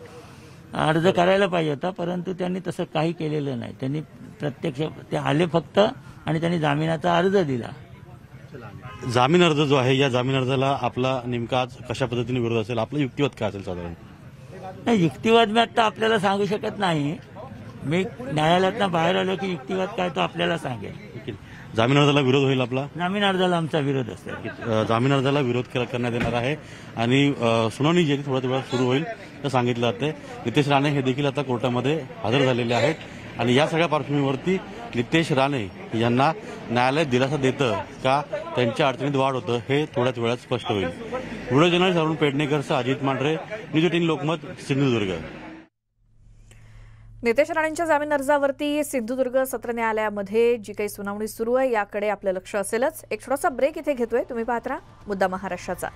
अर्ज करायला पाहिजे होता. परंतु त्यांनी तसं काही केलेलं नाही. त्यांनी प्रत्यक्ष ते आले फक्त आणि त्यांनी जामिनाचा अर्ज दिला. जामीन अर्ज जो आहे या जामीन अर्जाला आपला नेमका आज कशा पद्धतीने विरोध असेल, आपला युक्तिवाद काय असेल साधारण? नाही, युक्तिवाद मी आता आपल्याला सांगू शकत नाही. मी न्यायालयातनं बाहेर आलो की युक्तिवाद काय तो आपल्याला सांगेल. जामीन अर्जाला विरोध होईल आपला? जामीन अर्जाला आमचा विरोध असेल. जामीन अर्जाला विरोध करण्यात येणार आहे आणि सुनावणी जी थोड्या वेळात सुरू होईल असं सांगितलं जाते. नितेश राणे हे देखील आता कोर्टामध्ये हजर झालेले आहेत आणि या सगळ्या पार्श्वभूमीवरती नितेश राणे यांना न्यायालय दिलासा देतं का त्यांच्या अडचणीत वाढ होतं हे थोड्याच वेळात स्पष्ट होईल. व्हिडिओ जर्नलिस्ट अरुण पेडणेकरसह अजित मांढरे, न्यूज 18 लोकमत, सिंधुदुर्ग. नितेश राणेंच्या जामीन अर्जावरती सिंधुदुर्ग सत्र न्यायालयामध्ये जी काही सुनावणी सुरू आहे याकडे आपलं लक्ष असेलच. एक छोटासा ब्रेक इथे घेतोय. तुम्ही पाहत राहा मुद्दा महाराष्ट्राचा.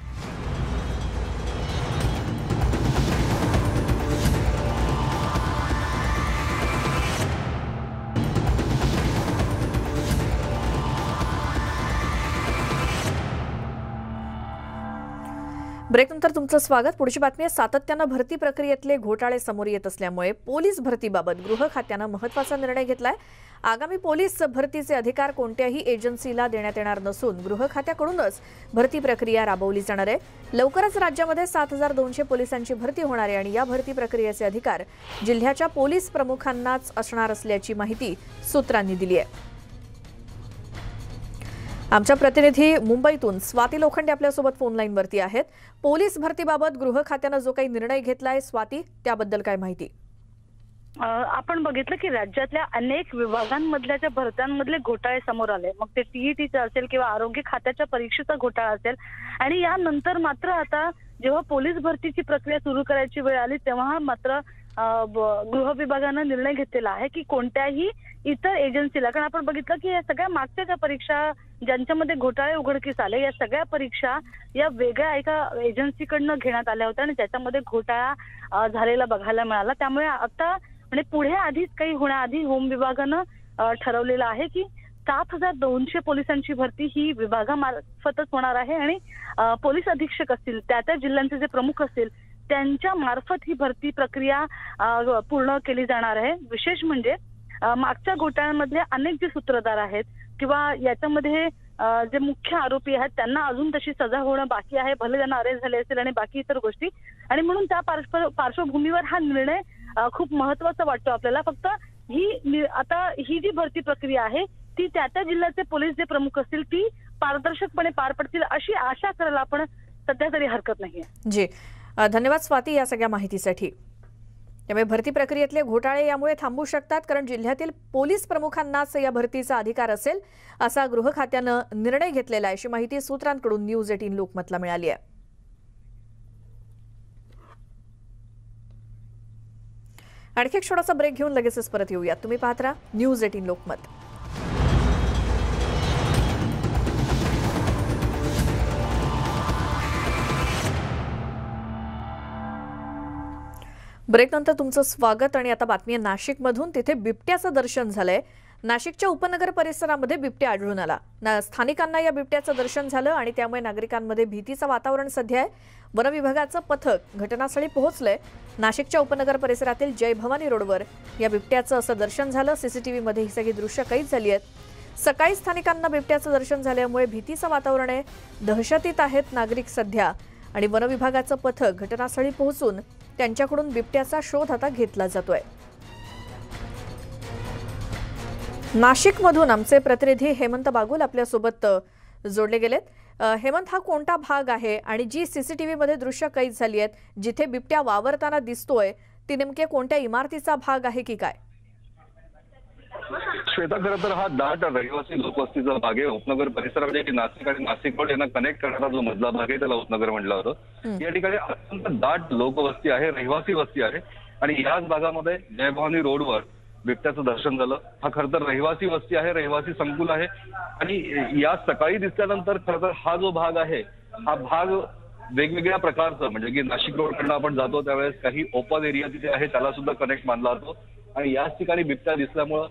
ब्रेकनंतर तुमचं स्वागत. पुढची बातमी आहे. सातत्यानं भरती प्रक्रियेतले घोटाळे समोर येत असल्यामुळे पोलीस भरतीबाबत गृह खात्यानं महत्त्वाचा निर्णय घेतलाय. आगामी पोलीस भरतीचे अधिकार कोणत्याही एजन्सीला देण्यात येणार नसून गृह खात्याकडूनच भरती प्रक्रिया राबवली जाणार आहे. लवकरच राज्यामध्ये 7,200 पोलिसांची भरती होणार आहे आणि या भरती प्रक्रियेचे अधिकार जिल्ह्याच्या पोलीस प्रमुखांनाच असणार असल्याची माहिती सूत्रांनी दिली आहे. आमच्या प्रतिनिधी मुंबईतून स्वाती लोखंडे आपल्यासोबत फोन लाईनवरती आहेत. पोलीस भरतीबाबत गृह खात्यानं जो काही निर्णय घेतलाय स्वाती, त्याबद्दल काय माहिती? आपण बघितलं की राज्यातल्या अनेक विभागांमधल्या ज्या भरत्यांमधले घोटाळे समोर आले, मग ते टीईटीचा असेल किंवा आरोग्य खात्याच्या परीक्षेचा घोटाळा असेल, आणि यानंतर मात्र आता जेव्हा पोलीस भरतीची प्रक्रिया सुरू करायची वेळ आली तेव्हा मात्र गृह विभागानं निर्णय घेतलेला आहे की कोणत्याही इतर एजन्सीला, कारण आपण बघितलं की या सगळ्या मागच्या ज्या परीक्षा ज्यांच्यामध्ये घोटाळे उघडकीस आले, या सगळ्या परीक्षा या वेगळ्या एका एजन्सीकडनं घेण्यात आल्या होत्या आणि त्याच्यामध्ये घोटाळा झालेला बघायला मिळाला. त्यामुळे आता म्हणजे पुढे आधीच काही होण्याआधी होम विभागानं ठरवलेलं आहे की 7,200 पोलिसांची भरती ही विभागामार्फतच होणार आहे आणि पोलीस अधीक्षक असतील, त्या जिल्ह्यांचे जे प्रमुख असतील त्यांच्या मार्फत ही भरती प्रक्रिया पूर्ण केली जाणार आहे. विशेष म्हणजे मागच्या घोटाळ्यांमधले अनेक जे सूत्रधार आहेत किंवा याच्यामध्ये जे मुख्य आरोपी आहेत त्यांना अजून तशी सजा होणं बाकी आहे, भले त्यांना अरेस्ट झाले असेल आणि बाकी इतर गोष्टी, आणि म्हणून त्या पार्श्वभूमीवर हा निर्णय खूप महत्वाचा वाटतो आपल्याला. फक्त आता ही जी भरती प्रक्रिया आहे ती त्या जिल्ह्याचे पोलीस जे प्रमुख असतील ती पारदर्शकपणे पार पडतील अशी आशा करायला आपण सध्या तरी हरकत नाहीये. जी, धन्यवाद स्वाती या सगळ्या माहितीसाठी. त्यामुळे भरती प्रक्रियेतले घोटाळे यामुळे थांबू शकतात, कारण जिल्ह्यातील पोलीस प्रमुखांनाच या भरतीचा अधिकार असेल असा गृह खात्यानं निर्णय घेतलेला आहे, अशी माहिती सूत्रांकडून न्यूज 18 लोकमतला मिळाली आहे. आणखी एक छोटासा ब्रेक घेऊन लगेचच परत येऊयात. तुम्ही पाहत राहा न्यूज 18 लोकमत. ब्रेकनंतर तुमचं स्वागत. आणि आता बातमी आहे नाशिकमधून. तिथे बिबट्याचं दर्शन झालंय. नाशिकच्या उपनगर परिसरामध्ये बिबट्या आढळून आला. स्थानिकांना या बिबट्याचं दर्शन झालं आणि त्यामुळे नागरिकांमध्ये भीतीचं वातावरण सध्या आहे. वन विभागाचं पथक घटनास्थळी पोहोचलंय. नाशिकच्या उपनगर परिसरातील जय भवानी रोडवर या बिबट्याचं असं दर्शन झालं. सीसीटीव्हीमध्ये ही सगळी दृश्य कैद झाली आहेत. सकाळी स्थानिकांना बिबट्याचं दर्शन झाल्यामुळे भीतीचं वातावरण आहे. दहशतीत आहेत नागरिक सध्या आणि वन विभागाचं पथक घटनास्थळी पोहोचून त्यांच्याकडून बिबट्याचा शोध आता घेतला जातोय. नाशिकमधून आमचे प्रतिनिधी हेमंत बागुल आपल्यासोबत जोडले गेलेत. हेमंत, हा कोणता भाग आहे आणि जी सीसीटीव्ही मध्ये दृश्य कैद झाली आहेत जिथे बिबट्या वावरताना दिसतोय ती नेमके कोणत्या इमारतीचा भाग आहे की काय? श्वेता, खरं तर हा दाट रहिवासी लोकवस्तीचा भाग आहे. उपनगर परिसरामध्ये नाशिक आणि नाशिक रोड यांना कनेक्ट करणारा जो मधला भाग आहे त्याला उपनगर म्हटलं होतं. या ठिकाणी अत्यंत दाट लोकवस्ती आहे, रहिवासी वस्ती आहे आणि याच भागामध्ये जय भवानी रोडवर बिबट्याचं दर्शन झालं. हा खरं तर रहिवासी वस्ती आहे, रहिवासी संकुल आहे आणि या सकाळी दिसल्यानंतर खरं तर हा जो भाग आहे हा भाग वेगवेगळ्या प्रकारचं, म्हणजे की नाशिक रोडकडनं आपण जातो त्यावेळेस काही ओपन एरिया तिथे आहे त्याला सुद्धा कनेक्ट मानला जातो आणि याच ठिकाणी बिबट्या दिसल्यामुळं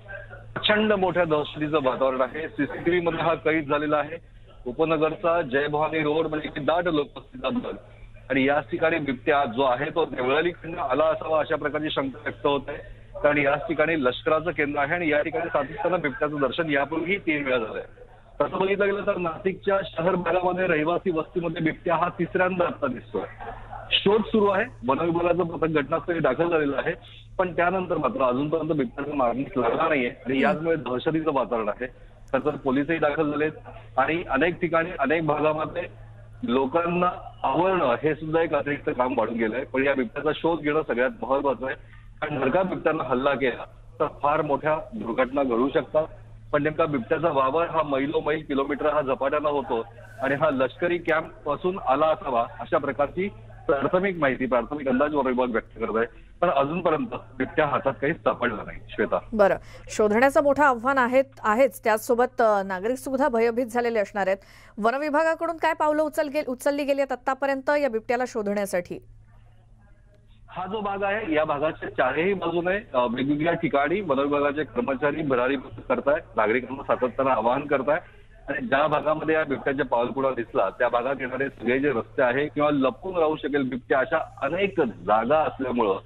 प्रचंड मोठ्या दहशतीचं वातावरण आहे. सीसीटीव्ही मध्ये हा कैद झालेला आहे. उपनगरचा जय भवानी रोड म्हणजे की दाट लोकवस्तीचा भाग आणि याच ठिकाणी बिबट्या जो आहे तो देवळालीकडनं आला असावा अशा प्रकारची शंका व्यक्त होत आहे. कारण याच ठिकाणी लष्कराचं केंद्र आहे आणि या ठिकाणी सातत्यानं बिबट्याचं दर्शन यापूर्वीही 3 वेळा झालंय. तसं बघितलं गेलं तर नाशिकच्या शहर भागामध्ये रहिवासी वस्तीमध्ये बिबट्या हा 3ऱ्यांदा आता दिसतोय. शोध सुरू आहे. वन विभागाचं पथक घटनास्थळी दाखल झालेलं आहे पण त्यानंतर मात्र अजूनपर्यंत बिबट्याचा मागणीस लागला नाहीये आणि याचमुळे दहशतीचं वातावरण आहे. तर पोलीसही दाखल झालेत आणि अनेक ठिकाणी अनेक भागामध्ये लोकांना आवरणं हे सुद्धा एक अतिरिक्त काम वाढून गेलंय. पण या बिबट्याचा शोध घेणं सगळ्यात महत्वाचं आहे. कारण जर का बिबट्यानं हल्ला केला तर फार मोठ्या दुर्घटना घडू शकतात. पण नेमका बिबट्याचा वावर हा मैलोमैल किलोमीटर हा झपाट्यानं होतो आणि हा लष्करी कॅम्प पासून आला असावा अशा प्रकारची प्राथमिक माहिती, प्राथमिक अंदाज वन विभाग व्यक्त करत आहे. पण अजूनपर्यंत बिबट्या हातात काही सापडला नाही. श्वेता, बरं, शोधण्याचं मोठं आव्हान आहेच, त्याचसोबत नागरिक सुद्धा भयभीत झालेले असणार आहेत. वन विभागाकडून काय पावलं उचलली गेली आहेत आतापर्यंत या बिबट्याला शोधण्यासाठी? हा जो भाग आहे या भागाच्या चारही बाजूने वेगवेगळ्या ठिकाणी वन विभागाचे कर्मचारी भरारी करताय, नागरिकांना सातत्यानं आवाहन करताय आणि ज्या भागामध्ये या बिबट्याच्या पावलखुणा दिसला त्या भागात येणारे सगळे जे रस्ते आहे किंवा लपून राहू शकेल बिबट्या अशा अनेक जागा असल्यामुळं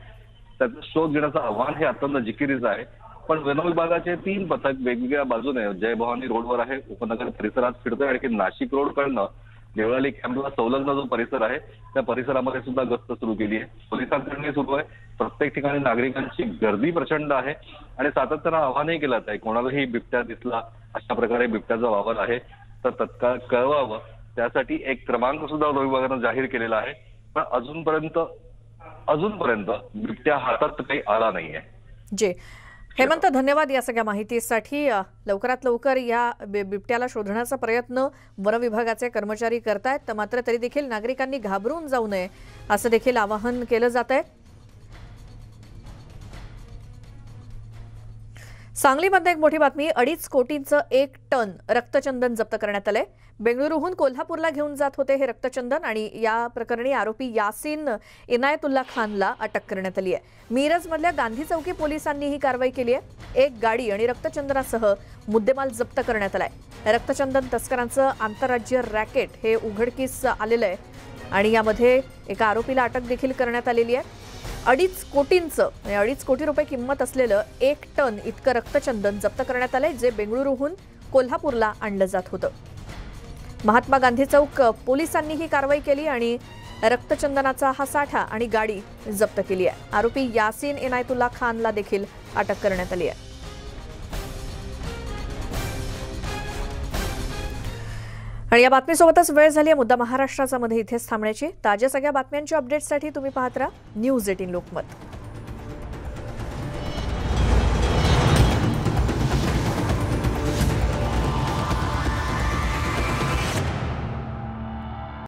त्याचा शोध घेण्याचं आव्हान हे अत्यंत जिकिरीचं आहे. पण वन विभागाचे 3 पथक वेगवेगळ्या बाजूने जय भवानी रोडवर आहे, उपनगर परिसरात फिरतोय आणि नाशिक रोडकडनं देवळाली कॅम्पला संलग्न जो परिसर आहे त्या परिसरामध्ये सुद्धा गस्त सुरू केली आहे. पोलिसांकडून सुरू आहे. प्रत्येक ठिकाणी नागरिकांची गर्दी प्रचंड आहे आणि सातत्यानं आव्हानही केलं आहे कोणालाही बिबट्या दिसला अशा प्रकारे बिबट्याचा वावर आहे तर तत्काळ कळवावं. त्यासाठी एक क्रमांक सुद्धा वन विभागानं जाहीर केलेला आहे. पण अजूनपर्यंत बिबट्या हातात काही आला नाहीये. जी हेमंत, धन्यवाद या सगळ्या माहितीसाठी. लवकरात लवकर या बिबट्याला शोधण्याचा प्रयत्न वन विभागाचे कर्मचारी करतायत, मात्र तरी देखील नागरिकांनी घाबरून जाऊ नये असं देखील आवाहन केलं जात आहे. सांगलीमध्ये एक मोठी बातमी. 2.5 कोटींचं 1 टन रक्तचंदन जप्त करण्यात आलंय. बेंगळुरूहून कोल्हापूरला घेऊन जात होते हे रक्तचंदन आणि या प्रकरणी आरोपी यासीन इनायतुल्ला खानला अटक करण्यात आली आहे. मिरजमधल्या गांधी चौकी पोलिसांनी ही कारवाई केली आहे. एक गाडी आणि रक्तचंदनासह मुद्देमाल जप्त करण्यात आलाय. रक्तचंदन तस्करांचं आंतरराज्य रॅकेट हे उघडकीस आलेलं आहे आणि यामध्ये एका आरोपीला अटक देखील करण्यात आलेली आहे. 2.5 कोटींचं 2.5 कोटी रुपये किंमत असलेलं 1 टन इतकं रक्तचंदन जप्त करण्यात आलंय, जे बेंगळुरूहून कोल्हापूरला आणलं जात होतं. महात्मा गांधी चौक पोलिसांनी ही कारवाई केली आणि रक्तचंदनाचा हा साठा आणि गाडी जप्त केली आहे. आरोपी यासीन इनायतुल्ला खानला देखील अटक करण्यात आली आहे. आणि या बातमीसोबतच वेळ झाली आहे मुद्दा महाराष्ट्राचा मध्ये इथेच थांबण्याची. ताज्या सगळ्या बातम्यांच्या अपडेट्ससाठी तुम्ही पाहत राहा न्यूज 18 लोकमत.